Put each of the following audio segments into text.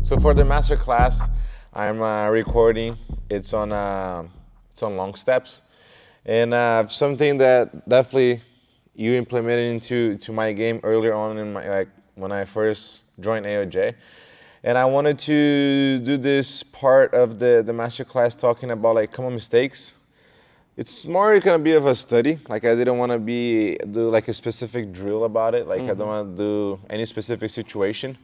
So for the master class, I'm recording. It's on Longsteps, and something that definitely you implemented into my game earlier on in my when I first joined AOJ, and I wanted to do this part of the master class talking about like common mistakes. It's more gonna be of a study. Like I didn't want to do like a specific drill about it. Like I don't want to do any specific situation.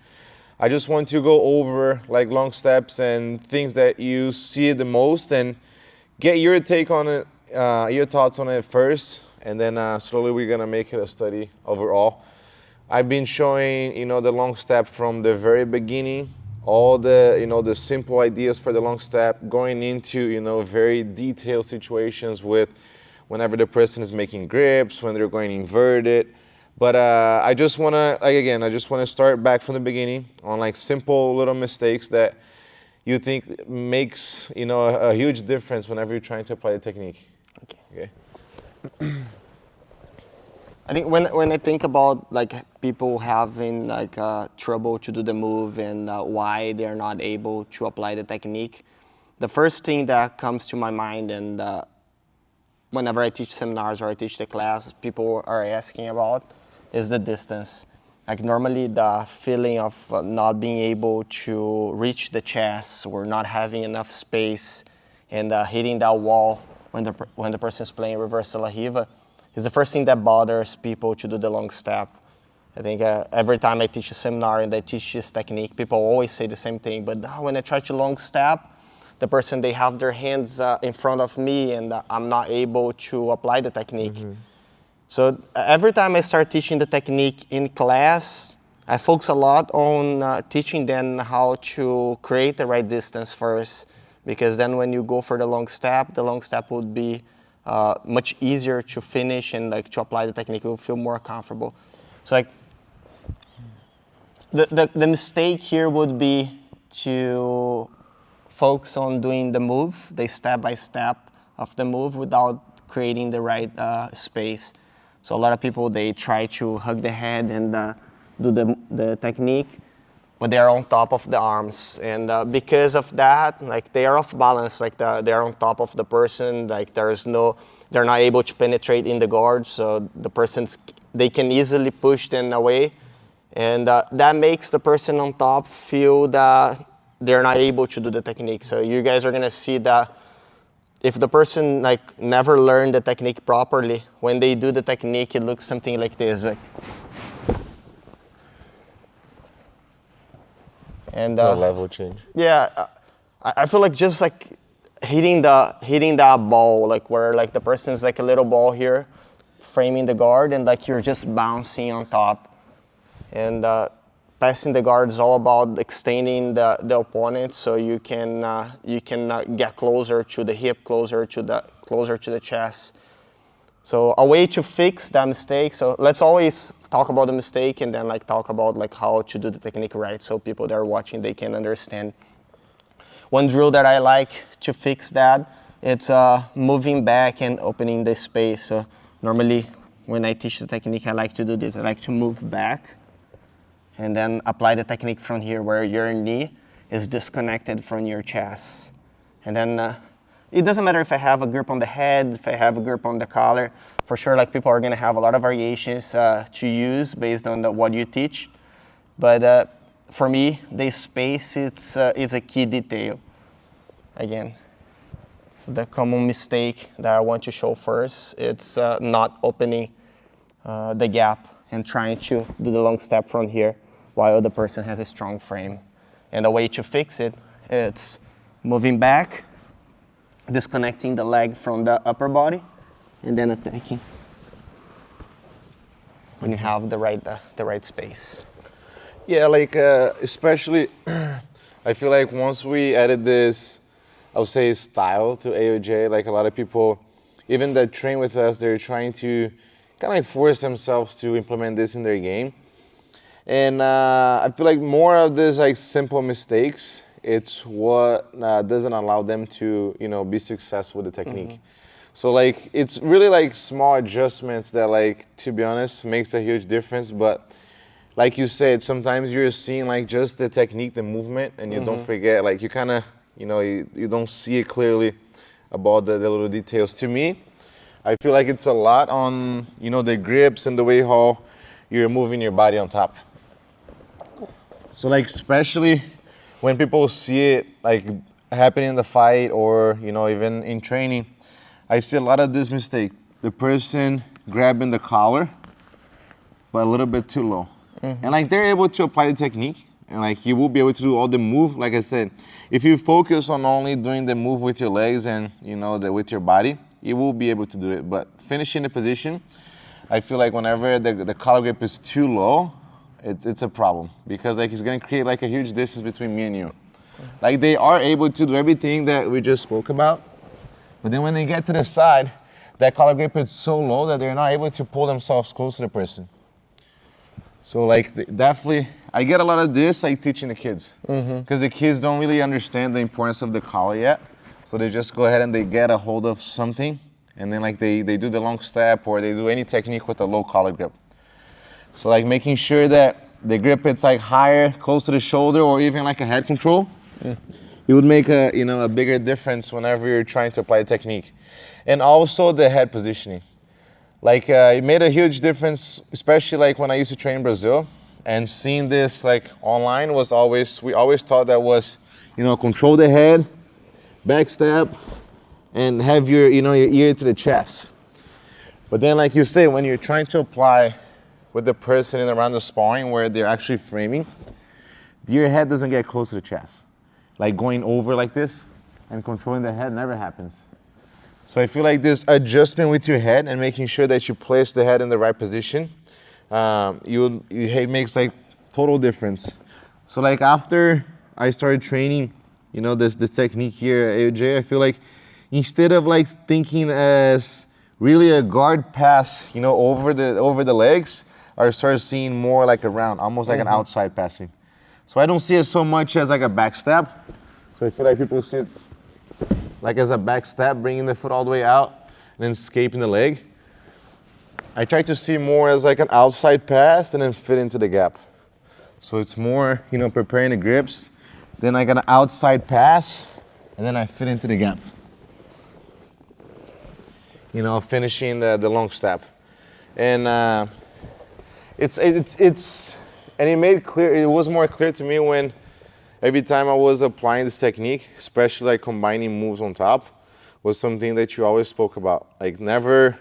I just want to go over like long steps and things that you see the most and get your take on it, your thoughts on it first, and then slowly we're gonna make it a study overall. I've been showing, the long step from the very beginning, all the, the simple ideas for the long step, going into, very detailed situations with whenever the person is making grips, when they're going inverted. But I just wanna, I just wanna start back from the beginning on like simple little mistakes that you think makes, a huge difference whenever you're trying to apply the technique. Okay. I think when I think about like people having like trouble to do the move and why they're not able to apply the technique, the first thing that comes to my mind, and whenever I teach seminars or I teach the class, people are asking about, is the distance. Like normally the feeling of not being able to reach the chest or not having enough space and hitting that wall when the person is playing reverse de la riva is the first thing that bothers people to do the long step. I think every time I teach a seminar and I teach this technique, people always say the same thing, but when I try to long step, the person, they have their hands in front of me and I'm not able to apply the technique. So every time I start teaching the technique in class, I focus a lot on teaching them how to create the right distance first, because then when you go for the long step would be much easier to finish and like to apply the technique. You'll feel more comfortable. So like the mistake here would be to focus on doing the move, the step by step of the move without creating the right space. So a lot of people, they try to hug the head and do the technique, but they are on top of the arms. And because of that, like they are off balance, like they are on top of the person, like they're not able to penetrate in the guard, so they can easily push them away. And that makes the person on top feel that they're not able to do the technique. So you guys are gonna see that if the person like never learned the technique properly, when they do the technique, it looks something like this. And The level change. Yeah, I feel like just like hitting that ball, like where like the person's like a little ball here, framing the guard, and like you're just bouncing on top. And passing the guard is all about extending the opponent, so you can get closer to the hip, closer to the chest. So a way to fix that mistake. So let's always talk about the mistake and then like talk about like how to do the technique right, so people that are watching, they can understand. One drill that I like to fix that, it's moving back and opening the space. So normally when I teach the technique, I like to do this. I like to move back and then apply the technique from here where your knee is disconnected from your chest. And then it doesn't matter if I have a grip on the head, if I have a grip on the collar. For sure, like people are gonna have a lot of variations to use based on what you teach. But for me, the space is a key detail. Again, so the common mistake that I want to show first, it's not opening the gap and trying to do the long step from here while the person has a strong frame. And the way to fix it, it's moving back, disconnecting the leg from the upper body, and then attacking when you have the right space. Yeah, like especially, I feel like once we added this, I would say style to AOJ, like a lot of people, even that train with us, they're trying to kind of like force themselves to implement this in their game. And I feel like more of this like simple mistakes, it's what doesn't allow them to, be successful with the technique. So like, it's really like small adjustments that like, to be honest, makes a huge difference. But like you said, sometimes you're seeing like just the technique, the movement, and you don't forget, like you kind of, you don't see it clearly about the little details. To me, I feel like it's a lot on, the grips and the way how you're moving your body on top. So like, especially when people see it like happening in the fight or, even in training, I see a lot of this mistake. The person grabbing the collar, but a little bit too low. And like they're able to apply the technique and like you will be able to do all the move. Like I said, if you focus on only doing the move with your legs and with your body, you will be able to do it. But finishing the position, I feel like whenever the collar grip is too low, it's a problem because like it's gonna create like a huge distance between me and you. Like they are able to do everything that we just spoke about, but then when they get to the side, that collar grip is so low that they're not able to pull themselves close to the person. So like definitely, I get a lot of this like teaching the kids because the kids don't really understand the importance of the collar yet. So they just go ahead and they get a hold of something and then like they do the long step or they do any technique with a low collar grip. So like making sure that the grip it's like higher, close to the shoulder or even like a head control, it would make a bigger difference whenever you're trying to apply a technique. And also the head positioning. Like it made a huge difference, especially like when I used to train in Brazil and seeing this like online we always thought that was, control the head, back step, and have your ear to the chest. But then like you say, when you're trying to apply with the person in around the sparring where they're actually framing, your head doesn't get close to the chest. Like going over like this and controlling the head never happens. So I feel like this adjustment with your head and making sure that you place the head in the right position, it makes like total difference. So like after I started training, this technique here at AJ, I feel like instead of like thinking as really a guard pass, over the legs, I started seeing more like around, almost like an outside passing. So I don't see it so much as like a back step. So I feel like people see it like as a back step, bringing the foot all the way out and then escaping the leg. I try to see more as like an outside pass and then fit into the gap. So it's more, preparing the grips, then I got an outside pass, and then I fit into the gap. Finishing the long step. And and it was more clear to me when every time I was applying this technique, especially like combining moves on top, was something that you always spoke about. Like never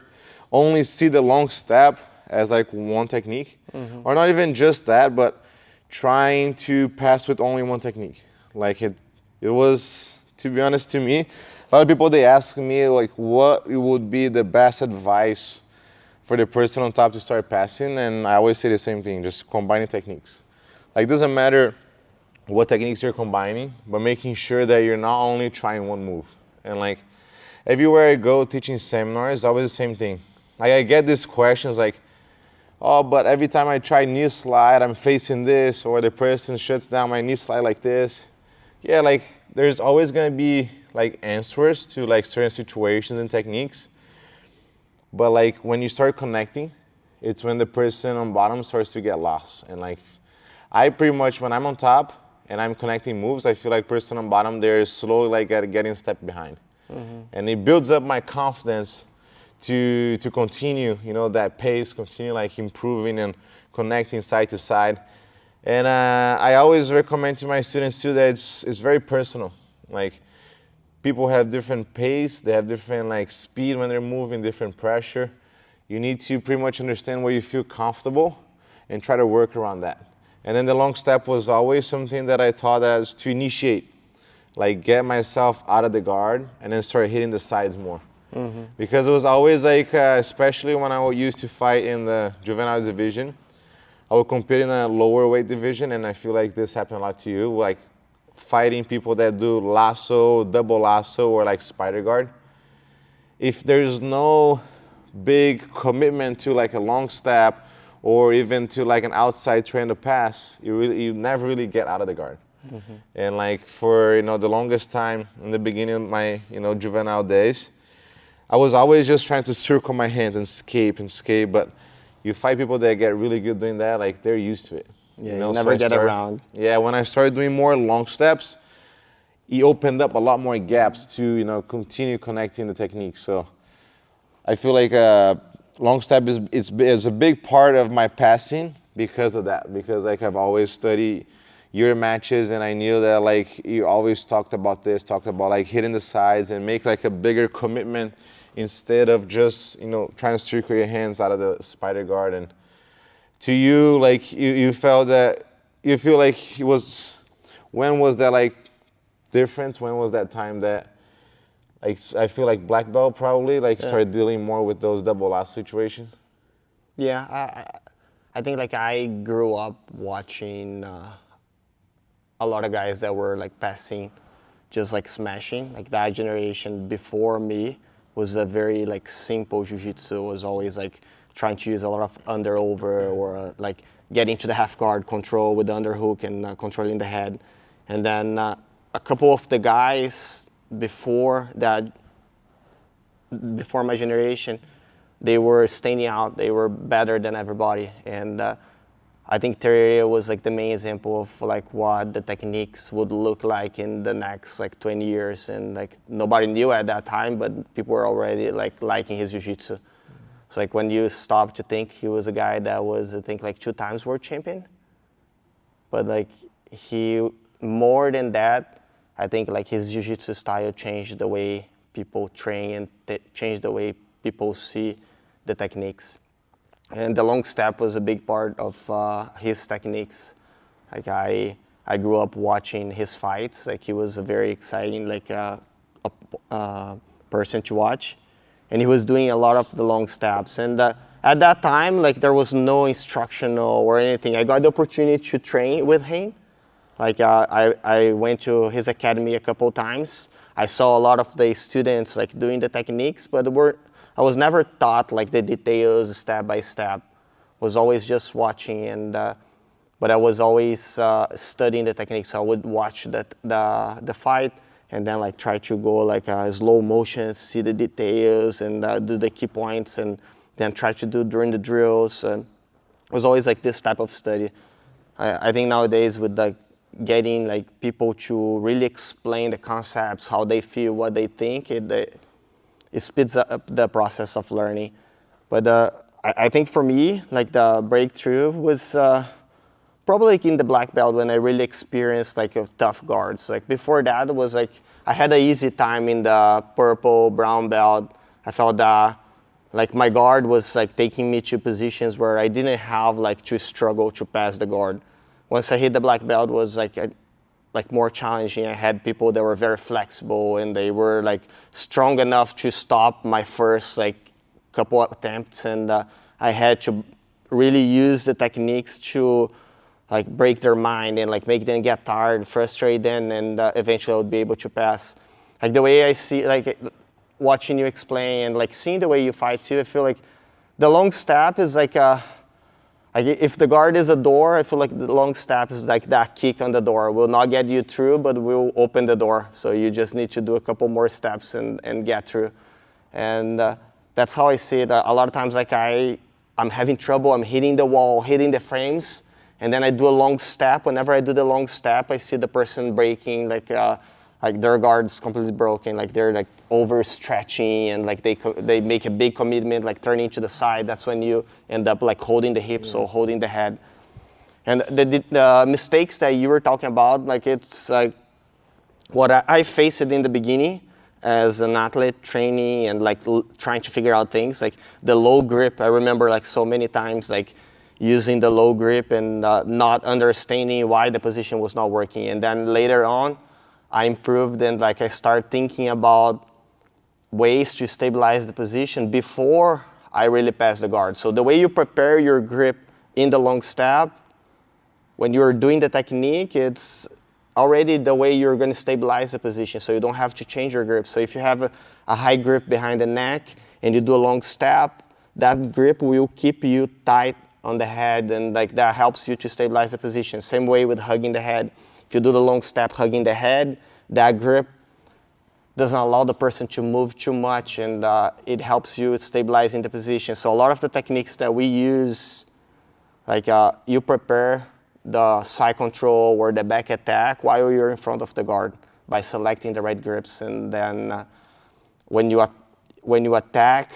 only see the long step as like one technique, or not even just that, but trying to pass with only one technique. Like it was, to be honest to me, a lot of people, they ask me like what would be the best advice for the person on top to start passing, and I always say the same thing, just combining techniques. Like it doesn't matter what techniques you're combining, but making sure that you're not only trying one move. And like everywhere I go teaching seminars, always the same thing. Like I get these questions like, oh, but every time I try knee slide, I'm facing this, or the person shuts down my knee slide like this. Yeah, like there's always gonna be like answers to like certain situations and techniques. But like when you start connecting, it's when the person on bottom starts to get lost. And like I pretty much, when I'm on top and I'm connecting moves, I feel like person on bottom, they're slowly like getting a step behind. And it builds up my confidence to continue, that pace, continue like improving and connecting side to side. And I always recommend to my students too that it's very personal. Like people have different pace, they have different like speed when they're moving, different pressure. You need to pretty much understand where you feel comfortable and try to work around that. And then the long step was always something that I taught as to initiate, like get myself out of the guard and then start hitting the sides more. Because it was always like, especially when I used to fight in the juvenile division, I would compete in a lower weight division, and I feel like this happened a lot to you, like fighting people that do lasso, double lasso, or like spider guard. If there's no big commitment to like a long step or even to like an outside train to pass, you never really get out of the guard. And like for the longest time in the beginning of my juvenile days, I was always just trying to circle my hands and escape, but you fight people that get really good doing that, like they're used to it. Yeah, you know? you So never I get started- around. Yeah, when I started doing more long steps, it opened up a lot more gaps to continue connecting the techniques. So I feel like long step is a big part of my passing because of that. Because like I've always studied your matches, and I knew that like you always talked about like hitting the sides and make like a bigger commitment instead of just trying to circle your hands out of the spider guard. And to you, like you felt that you feel like it was. When was that like difference? When was that time that like I feel like black belt probably like started dealing more with those double lasso situations? Yeah, I think like I grew up watching a lot of guys that were like passing, just like smashing. Like that generation before me was a very like simple jiu-jitsu. Was always like trying to use a lot of under over or like getting to the half guard control with the underhook and controlling the head. And then a couple of the guys before that, before my generation, they were standing out. They were better than everybody. And I think Terry was like the main example of like what the techniques would look like in the next like 20 years. And like nobody knew at that time, but people were already like liking his jiu-jitsu. So like when you stop to think, he was a guy that was I think like 2 times world champion. But like he, more than that, I think like his jiu-jitsu style changed the way people train and changed the way people see the techniques. And the long step was a big part of his techniques. Like I grew up watching his fights. Like he was a very exciting person to watch, and he was doing a lot of the long steps. And at that time, like there was no instructional or anything. I got the opportunity to train with him. Like I went to his academy a couple times. I saw a lot of the students like doing the techniques, but I was never taught like the details step by step. Was always just watching, and but I was always studying the techniques. So I would watch the fight and then like try to go like slow motion, see the details, and do the key points, and then try to do during the drills. And it was always like this type of study. I think nowadays with like getting like people to really explain the concepts, how they feel, what they think, it speeds up the process of learning. But I think for me, like the breakthrough was probably like in the black belt when I really experienced like tough guards. Like before that, it was like I had an easy time in the purple, brown belt. I felt that like my guard was like taking me to positions where I didn't have like to struggle to pass the guard. Once I hit the black belt, was like more challenging. I had people that were very flexible and they were like strong enough to stop my first like couple attempts, and I had to really use the techniques to like break their mind and like make them get tired, frustrate them, and eventually I would be able to pass. Like the way I see, like watching you explain and like seeing the way you fight too, I feel like the long step is like if the guard is a door, I feel like the long step is like that kick on the door. Will not get you through, but will open the door. So you just need to do a couple more steps and get through. And that's how I see it. A lot of times like I'm having trouble, I'm hitting the wall, hitting the frames, and then I do a long step. Whenever I do the long step, I see the person breaking, like their guard's completely broken, like they're like overstretching, and like they make a big commitment, like turning to the side. That's when you end up like holding the hips or holding the head. And the mistakes that you were talking about, like it's like what I faced it in the beginning as an athlete training and like trying to figure out things, like the low grip. I remember like so many times like using the low grip and not understanding why the position was not working. And then later on, I improved and like I started thinking about ways to stabilize the position before I really pass the guard. So the way you prepare your grip in the long step, when you're doing the technique, it's already the way you're going to stabilize the position, so you don't have to change your grip. So if you have a high grip behind the neck and you do a long step, that grip will keep you tight on the head, and like that helps you to stabilize the position. Same way with hugging the head. If you do the long step hugging the head, that grip doesn't allow the person to move too much, and it helps you stabilize in the position. So a lot of the techniques that we use, like you prepare the side control or the back attack while you're in front of the guard by selecting the right grips, and then when you attack,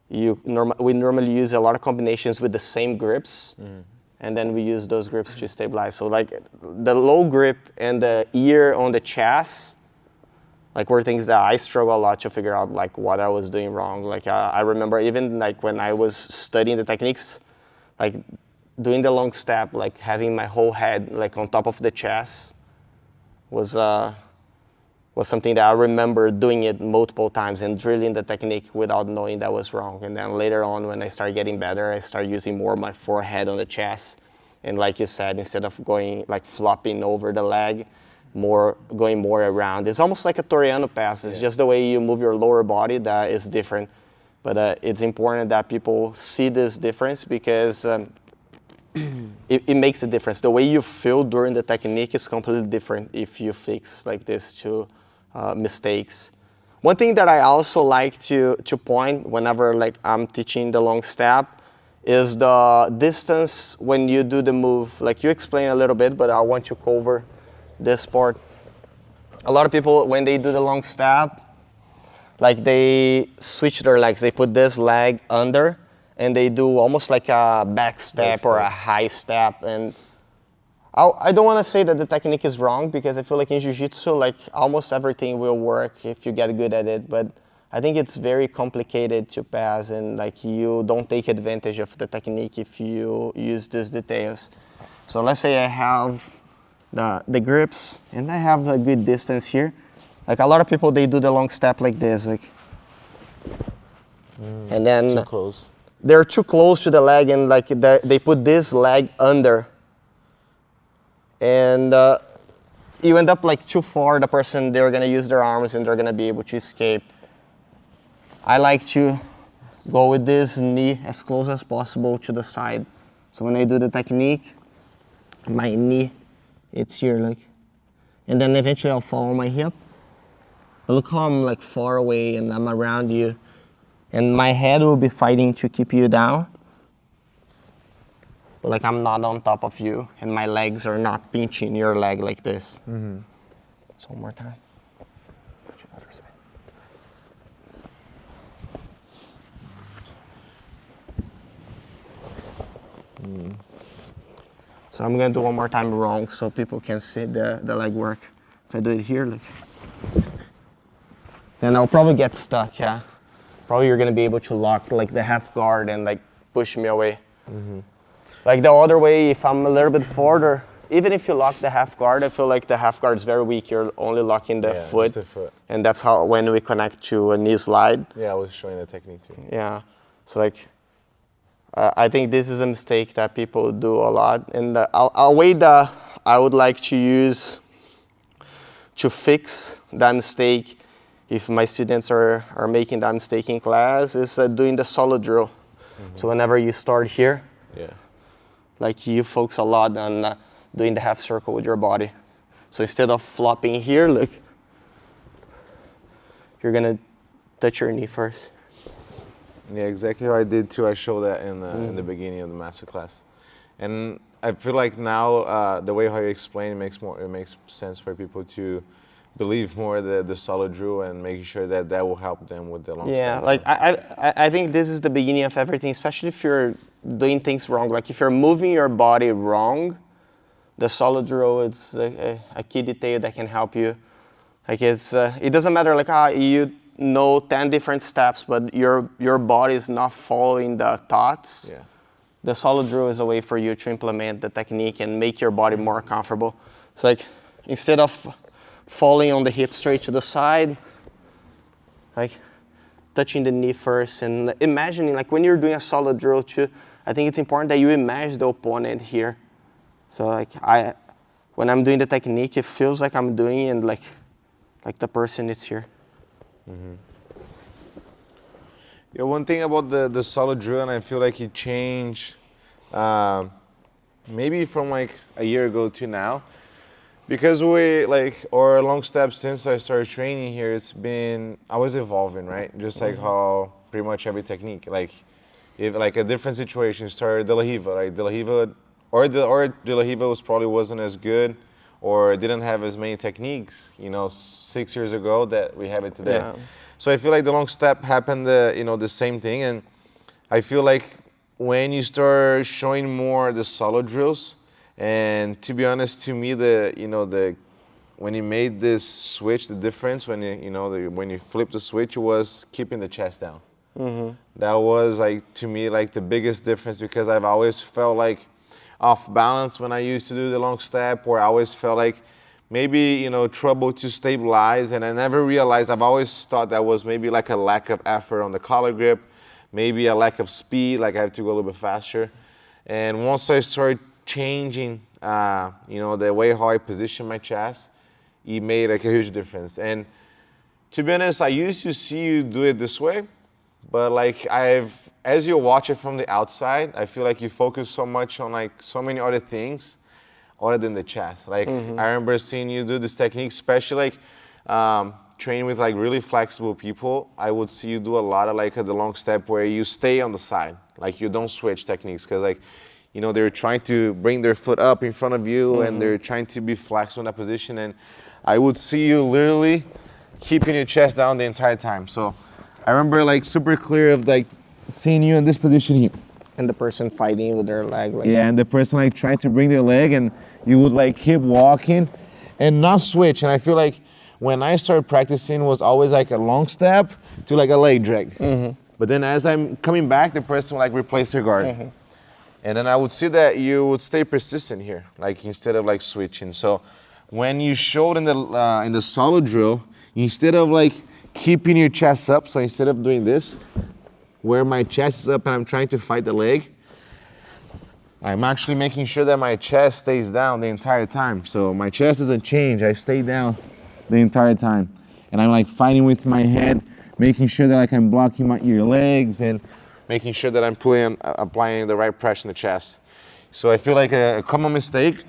we normally use a lot of combinations with the same grips, and then we use those grips to stabilize. So like the low grip and the ear on the chest, like were things that I struggle a lot to figure out like what I was doing wrong. Like I remember even like when I was studying the techniques, like doing the long step, like having my whole head like on top of the chest was something that I remember doing it multiple times and drilling the technique without knowing that was wrong. And then later on, when I started getting better, I started using more of my forehead on the chest. And like you said, instead of going like flopping over the leg, going more around. It's almost like a Toriano pass. It's just the way you move your lower body that is different. But it's important that people see this difference because it makes a difference. The way you feel during the technique is completely different if you fix like this to mistakes. One thing that I also like to point whenever like I'm teaching the long step is the distance when you do the move. Like you explain a little bit, but I want to cover this part. A lot of people, when they do the long step, like they switch their legs. They put this leg under and they do almost like a back step or a high step. And I don't want to say that the technique is wrong because I feel like in Jiu-Jitsu, like almost everything will work if you get good at it. But I think it's very complicated to pass and like you don't take advantage of the technique if you use these details. So let's say I have the grips and I have a good distance here. Like a lot of people, they do the long step like this, like, and then Too close. They're too close to the leg and like they put this leg under. And you end up like too far, the person, they're gonna use their arms and they're gonna be able to escape. I like to go with this knee as close as possible to the side. So when I do the technique, my knee, it's here like, and then eventually I'll fall on my hip. But look how I'm like far away and I'm around you. And my head will be fighting to keep you down. But like I'm not on top of you and my legs are not pinching your leg like this. So one more time. Put your other side. So I'm gonna do one more time wrong so people can see the leg work. If I do it here, like, then I'll probably get stuck, yeah. Probably you're gonna be able to lock like the half guard and like push me away. Like the other way, if I'm a little bit further, even if you lock the half guard, I feel like the half guard is very weak. You're only locking the foot. Just the foot. And that's how, when we connect to a knee slide. Yeah, I was showing the technique too. Yeah, so like, I think this is a mistake that people do a lot. And a way that I would like to use to fix that mistake, if my students are making that mistake in class, is doing the solo drill. So whenever you start here, like you focus a lot on doing the half circle with your body. So instead of flopping here, look, you're gonna touch your knee first. Yeah, exactly how I did too. I showed that in the beginning of the master class, and I feel like now the way how you explain it makes sense for people to believe more the solid drill and making sure that will help them with the long step. Like I think this is the beginning of everything, especially if you're doing things wrong. Like if you're moving your body wrong, the solid drill is a key detail that can help you. Like it doesn't matter like you know 10 different steps, but your body is not following the thoughts. Yeah. The solid drill is a way for you to implement the technique and make your body more comfortable. So like instead of falling on the hip straight to the side, like touching the knee first and imagining, like when you're doing a solid drill too, I think it's important that you imagine the opponent here. So like when I'm doing the technique, it feels like I'm doing it and like the person is here. Yeah, one thing about the solid drill, and I feel like it changed maybe from like a year ago to now, Because we like our long step since I started training here, it's been always evolving, right? Just like how pretty much every technique, like if like a different situation started De La Riva, right? De La Riva or De La Riva was probably wasn't as good or didn't have as many techniques, 6 years ago that we have it today. Yeah. So I feel like the long step happened, the same thing, and I feel like when you start showing more the solo drills, and to be honest, to me, the when you made this switch, the difference when when you flip the switch was keeping the chest down. That was like to me like the biggest difference because I've always felt like off balance when I used to do the long step, or I always felt like maybe trouble to stabilize, and I never realized. I've always thought that was maybe like a lack of effort on the collar grip, maybe a lack of speed, like I have to go a little bit faster. And once I started changing, the way how I position my chest, it made like a huge difference. And to be honest, I used to see you do it this way, but like as you watch it from the outside, I feel like you focus so much on like so many other things other than the chest. Like I remember seeing you do this technique, especially like training with like really flexible people. I would see you do a lot of like the long step where you stay on the side, like you don't switch techniques, because like they're trying to bring their foot up in front of you and they're trying to be flexible in that position. And I would see you literally keeping your chest down the entire time. So I remember like super clear of like seeing you in this position here. And the person fighting with their leg. Like Yeah, and the person like trying to bring their leg, and you would like keep walking and not switch. And I feel like when I started practicing was always like a long step to like a leg drag. But then as I'm coming back, the person would like replace their guard. And then I would see that you would stay persistent here, like instead of like switching. So when you showed in the solo drill, instead of like keeping your chest up, so instead of doing this, where my chest is up and I'm trying to fight the leg, I'm actually making sure that my chest stays down the entire time. So my chest doesn't change, I stay down the entire time. And I'm like fighting with my head, making sure that like I'm blocking your legs and making sure that I'm applying the right pressure in the chest. So I feel like a common mistake,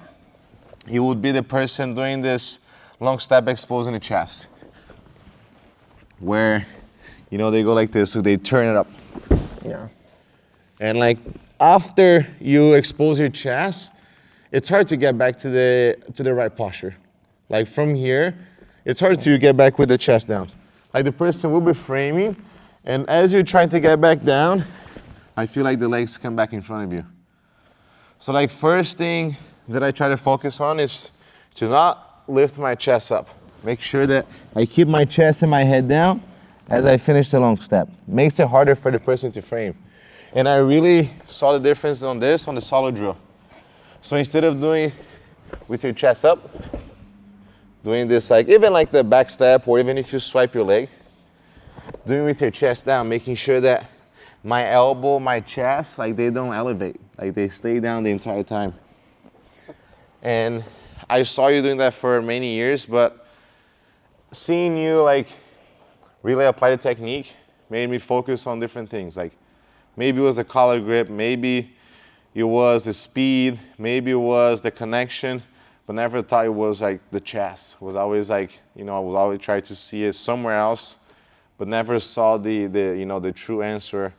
it would be the person doing this long step exposing the chest, where they go like this, so they turn it up. Yeah. And like after you expose your chest, it's hard to get back to the right posture. Like from here, it's hard to get back with the chest down. Like the person will be framing, and as you're trying to get back down, I feel like the legs come back in front of you. So like first thing that I try to focus on is to not lift my chest up. Make sure that I keep my chest and my head down as I finish the long step. Makes it harder for the person to frame. And I really saw the difference on the solo drill. So instead of doing with your chest up, doing this like even like the back step, or even if you swipe your leg, doing with your chest down, making sure that my elbow, my chest, like they don't elevate, like they stay down the entire time. And I saw you doing that for many years, but seeing you like really apply the technique made me focus on different things. Like maybe it was the collar grip, maybe it was the speed, maybe it was the connection, but never thought it was like the chest. It was always like, I would always try to see it somewhere else, but never saw the true answer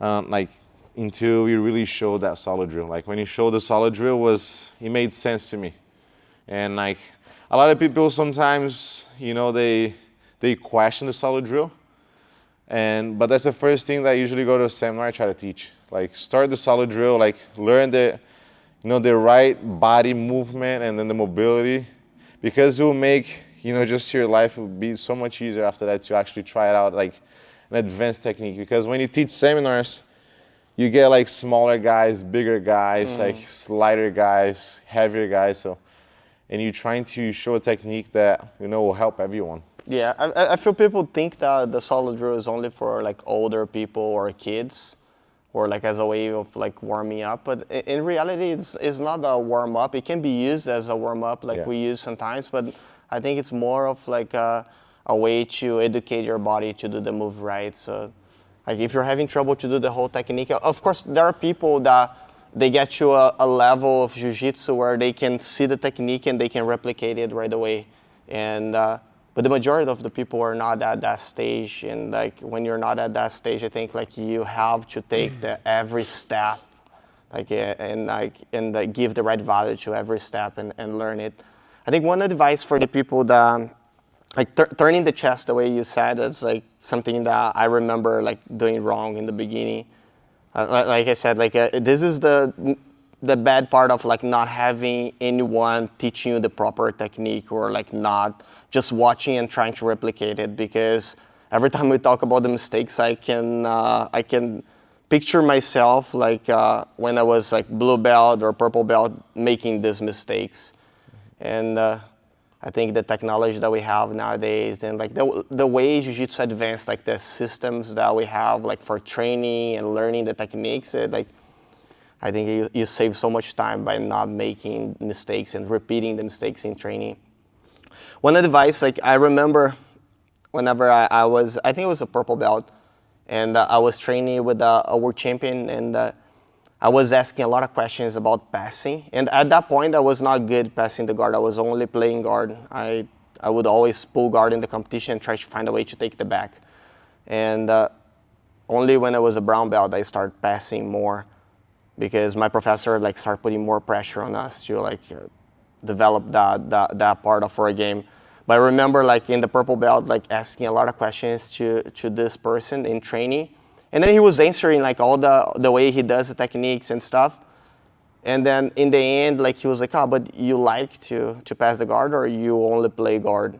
like until you really showed that solid drill. Like when you showed the solid drill, it made sense to me. And like a lot of people sometimes, they question the solid drill. But that's the first thing that I usually go to a seminar I try to teach. Like start the solid drill, like learn the right body movement and then the mobility, because it will make, just your life will be so much easier after that to actually try it out like an advanced technique. Because when you teach seminars, you get like smaller guys, bigger guys, like lighter guys, heavier guys. And you're trying to show a technique that, will help everyone. Yeah, I feel people think that the solid drill is only for like older people or kids, or like as a way of like warming up. But in reality, it's not a warm up. It can be used as a warm up, like we use sometimes. But I think it's more of like a way to educate your body to do the move right. So, like if you're having trouble to do the whole technique, of course there are people that they get to a level of jiu-jitsu where they can see the technique and they can replicate it right away. And but the majority of the people are not at that stage. And like when you're not at that stage, I think like you have to take the every step, like and like give the right value to every step and learn it. I think one advice for the people that like turning the chest the way you said is like something that I remember like doing wrong in the beginning. Like I said, like this is the bad part of like not having anyone teaching you the proper technique, or like not just watching and trying to replicate it. Because every time we talk about the mistakes, I can picture myself like when I was like blue belt or purple belt making these mistakes. And I think the technology that we have nowadays and like the way jiu-jitsu advanced, like the systems that we have like for training and learning the techniques, like I think you save so much time by not making mistakes and repeating the mistakes in training. One advice, like I remember whenever I think it was a purple belt, and I was training with a world champion, and I was asking a lot of questions about passing. And at that point, I was not good passing the guard. I was only playing guard. I would always pull guard in the competition and try to find a way to take the back. And only when I was a brown belt, I started passing more, because my professor like started putting more pressure on us to like develop that part of our game. But I remember like in the purple belt, like asking a lot of questions to this person in training. And then he was answering like all the way he does the techniques and stuff. And then in the end, like he was like, oh, but you like to pass the guard, or you only play guard?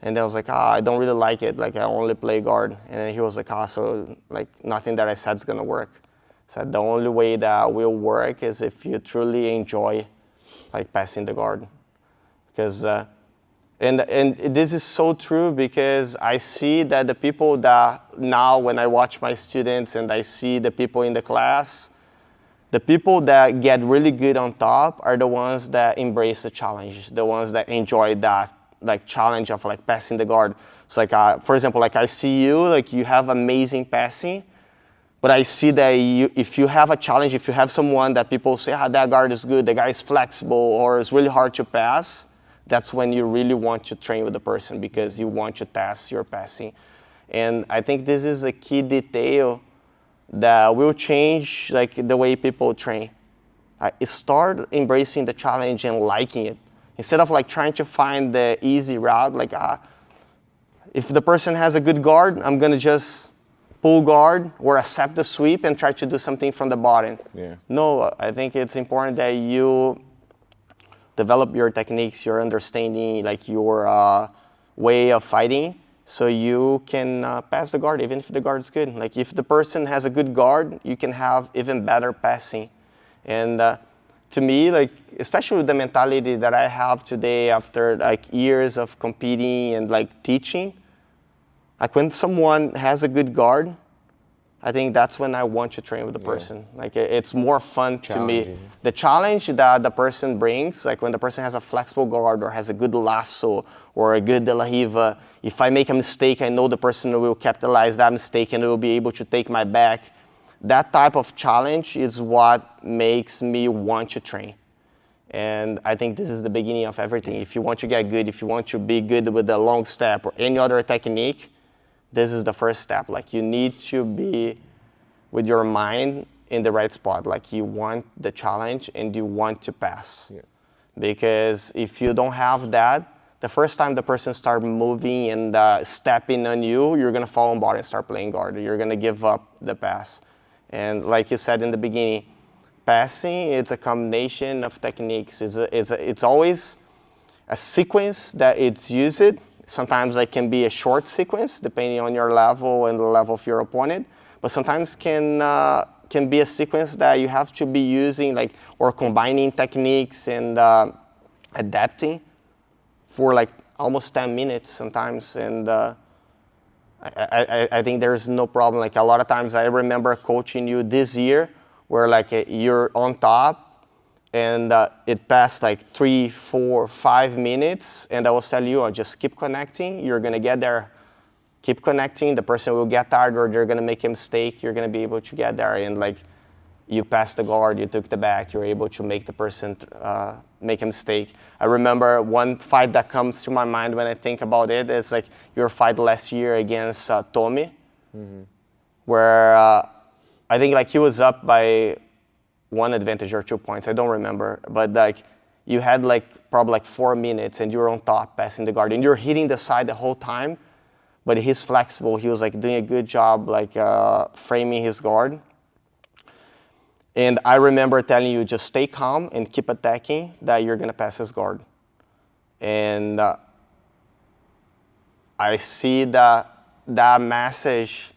And I was like, I don't really like it. Like I only play guard. And then he was like, so like nothing that I said is gonna work. So the only way that will work is if you truly enjoy like passing the guard. Because and this is so true, because I see that the people that now when I watch my students and I see the people in the class, the people that get really good on top are the ones that embrace the challenge, the ones that enjoy that like challenge of like passing the guard. So like for example, like I see you, like you have amazing passing, but I see that if you have a challenge, if you have someone that people say, that guard is good, the guy is flexible, or it's really hard to pass, that's when you really want to train with the person, because you want to test your passing. And I think this is a key detail that will change like the way people train. Start embracing the challenge and liking it. Instead of like trying to find the easy route, like if the person has a good guard, I'm gonna just pull guard or accept the sweep and try to do something from the bottom. Yeah. No, I think it's important that you develop your techniques, your understanding, like your way of fighting, so you can pass the guard even if the guard is good. Like if the person has a good guard, you can have even better passing. And to me, like especially with the mentality that I have today after like years of competing and like teaching, like when someone has a good guard, I think that's when I want to train with the person. Like it's more fun to me. The challenge that the person brings, like when the person has a flexible guard or has a good lasso or a good de la riva, if I make a mistake, I know the person will capitalize that mistake and will be able to take my back. That type of challenge is what makes me want to train. And I think this is the beginning of everything. If you want to get good, if you want to be good with the long step or any other technique, this is the first step. Like you need to be with your mind in the right spot. Like you want the challenge and you want to pass. Yeah. Because if you don't have that, the first time the person starts moving and stepping on you, you're gonna fall on body and start playing guard. You're gonna give up the pass. And like you said in the beginning, passing, it's a combination of techniques. It's always a sequence that it's used. Sometimes it can be a short sequence, depending on your level and the level of your opponent. But sometimes can be a sequence that you have to be using, like, or combining techniques and adapting for like almost 10 minutes sometimes. And I think there's no problem. Like a lot of times I remember coaching you this year where like you're on top and it passed like 3, 4, 5 minutes, and I was telling you, just keep connecting, you're gonna get there. Keep connecting, the person will get tired or they're gonna make a mistake, you're gonna be able to get there. And like, you passed the guard, you took the back, you're able to make the person make a mistake. I remember one fight that comes to my mind when I think about it. It's like your fight last year against Tommy, where I think like he was up by one advantage or 2 points. I don't remember, but like you had like probably like 4 minutes and you were on top passing the guard and you're hitting the side the whole time. But he's flexible. He was like doing a good job like framing his guard. And I remember telling you, just stay calm and keep attacking, that you're going to pass his guard. And I see that message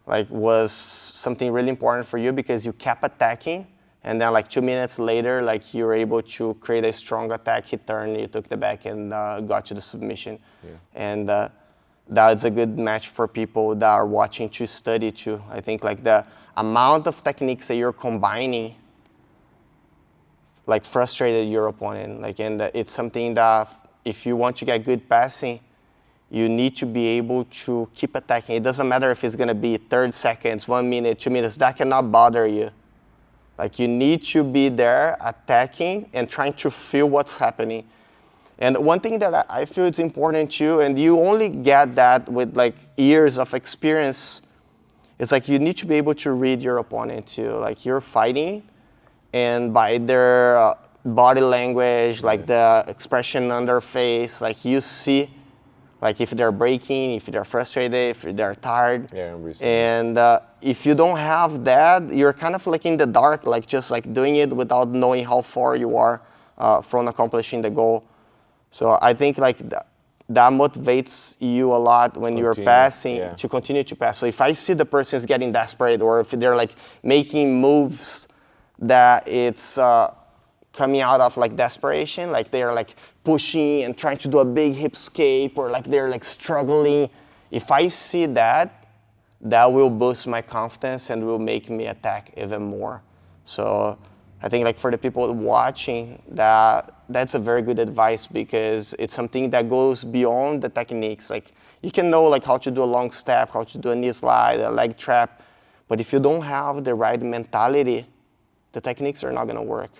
like was something really important for you because you kept attacking. And then like 2 minutes later, like you were able to create a strong attack. He turned, you took the back and got you the submission. Yeah. And that's a good match for people that are watching to study too. I think like the amount of techniques that you're combining like frustrated your opponent. Like, and it's something that if you want to get good passing, you need to be able to keep attacking. It doesn't matter if it's gonna be 30 seconds, 1 minute, 2 minutes, that cannot bother you. Like you need to be there attacking and trying to feel what's happening. And one thing that I feel is important too, and you only get that with like years of experience, is like you need to be able to read your opponent too. Like you're fighting, and by their body language, like the expression on their face, like you see, like if they're breaking, if they're frustrated, if they're tired. Yeah, and if you don't have that, you're kind of like in the dark, like just like doing it without knowing how far you are from accomplishing the goal. So I think like that motivates you a lot when you're passing to continue to pass. So if I see the person is getting desperate, or if they're like making moves that it's coming out of like desperation, like they're like pushing and trying to do a big hip escape, or like they're like struggling. If I see that, that will boost my confidence and will make me attack even more. So I think like for the people watching, that's a very good advice, because it's something that goes beyond the techniques. Like you can know like how to do a long step, how to do a knee slide, a leg trap, but if you don't have the right mentality, the techniques are not gonna work.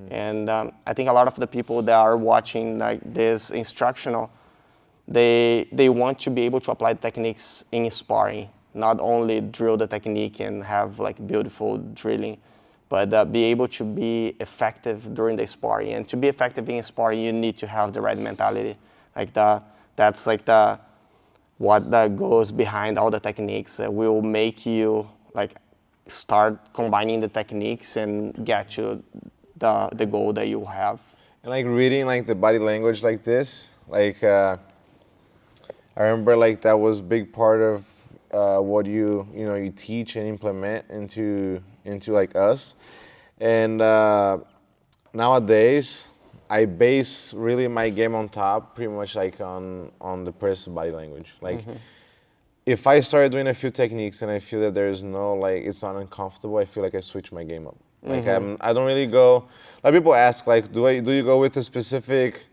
And I think a lot of the people that are watching like this instructional, they want to be able to apply the techniques in sparring, not only drill the technique and have like beautiful drilling, but be able to be effective during the sparring. And to be effective in sparring, you need to have the right mentality. Like that's like what that goes behind all the techniques that will make you like start combining the techniques and get you the goal that you have. And like reading like the body language like this, like I remember like that was a big part of what you teach and implement into like us. And nowadays I base really my game on top pretty much like on the person's body language. Like if I start doing a few techniques and I feel that there's no like it's not uncomfortable, I feel like I switch my game up. Like I don't really go. Like people ask, like, do you go with a specific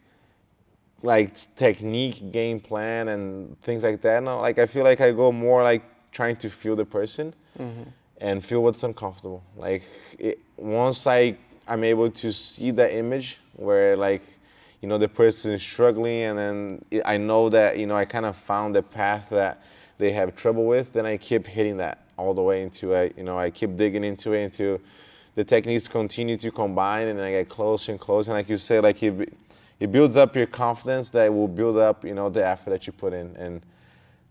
like technique, game plan, and things like that? No, like I feel like I go more like trying to feel the person and feel what's uncomfortable. Like once I'm able to see the image where like the person is struggling, and then I know that I kind of found the path that they have trouble with, then I keep hitting that all the way into I keep digging into it until the techniques continue to combine, and I get closer and closer. And like you say, like it builds up your confidence, that will build up, the effort that you put in. And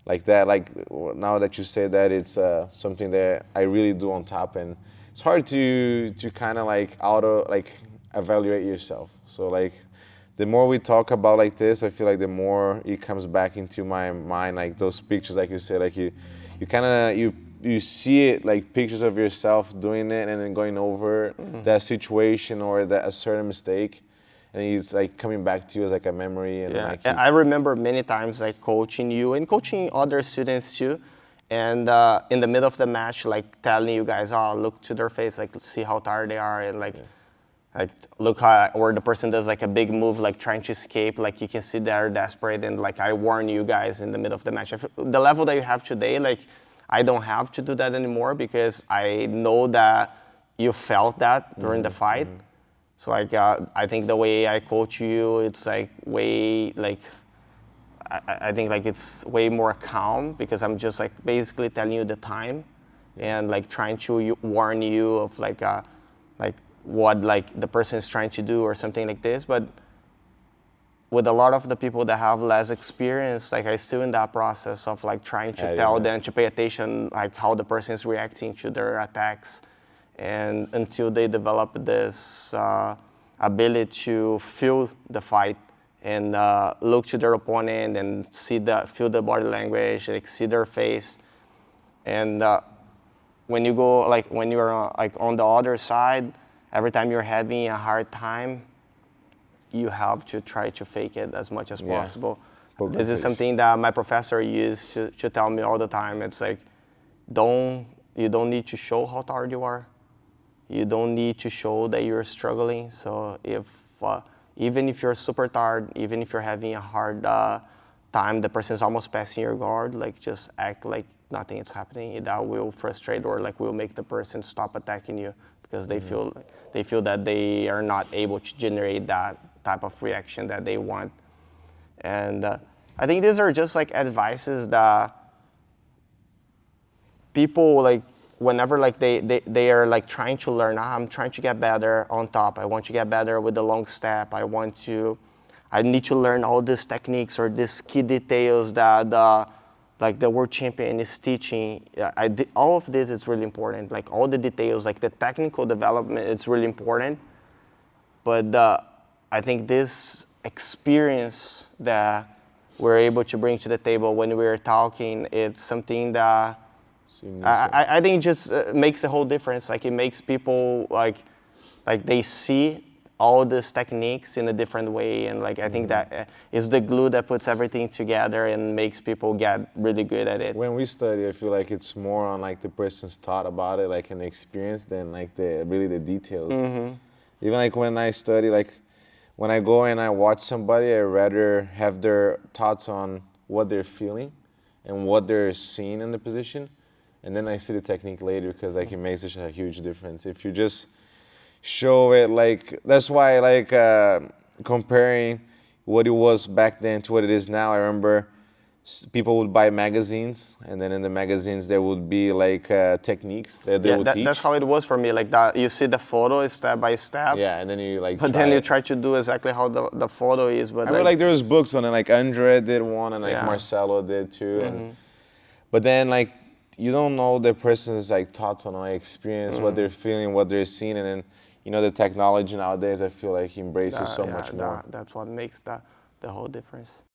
like that, like now that you say that, it's something that I really do on top. And it's hard to kind of like evaluate yourself. So like the more we talk about like this, I feel like the more it comes back into my mind, like those pictures, like you say, like you kind of, you see it like pictures of yourself doing it and then going over that situation or that a certain mistake, and it's like coming back to you as like a memory. And like I remember many times like coaching you and coaching other students too, and in the middle of the match, like telling you guys, look to their face, like see how tired they are, and like look how, or the person does like a big move, like trying to escape, like you can see they're desperate, and like I warn you guys in the middle of the match. The level that you have today, like I don't have to do that anymore, because I know that you felt that during the fight. So like I think the way I coach you, it's like way like I think like it's way more calm because I'm just like basically telling you the time and like trying to warn you of like what like the person is trying to do or something like this. But with a lot of the people that have less experience, like I still in that process of like trying to tell them to pay attention, like how the person is reacting to their attacks, and until they develop this ability to feel the fight and look to their opponent and feel the body language, like see their face, and when you go like when you're like on the other side, every time you're having a hard time, you have to try to fake it as much as possible. This is something that my professor used to tell me all the time. It's like, you don't need to show how tired you are. You don't need to show that you're struggling. So even if you're super tired, even if you're having a hard time, the person's almost passing your guard, like just act like nothing is happening. That will frustrate or like will make the person stop attacking you because they feel that they are not able to generate that type of reaction that they want. And I think these are just like advices that people like whenever like they are like trying to learn, I'm trying to get better on top. I want to get better with the long step. I need to learn all these techniques or these key details that like the world champion is teaching. All of this is really important. Like all the details, like the technical development, it's really important. But I think this experience that we're able to bring to the table when we're talking, it's something that I think just makes a whole difference. Like it makes people like they see all these techniques in a different way, and like I think that is the glue that puts everything together and makes people get really good at it. When we study, I feel like it's more on like the person's thought about it, like an experience, than like the details. Even like when I study, like when I go and I watch somebody, I rather have their thoughts on what they're feeling and what they're seeing in the position, and then I see the technique later because like it makes such a huge difference. If you just show it, like that's why like comparing what it was back then to what it is now. I remember people would buy magazines, and then in the magazines there would be like techniques that they would teach. That's how it was for me. Like that, you see the photo step by step. Yeah, and then you like. But then you try to do exactly how the photo is. But I remember like there was books on it, like Andre did one, and like Marcelo did too. And, but then like you don't know the person's like thoughts on like experience, what they're feeling, what they're seeing, and then the technology nowadays I feel like embraces so much more. That's what makes the whole difference.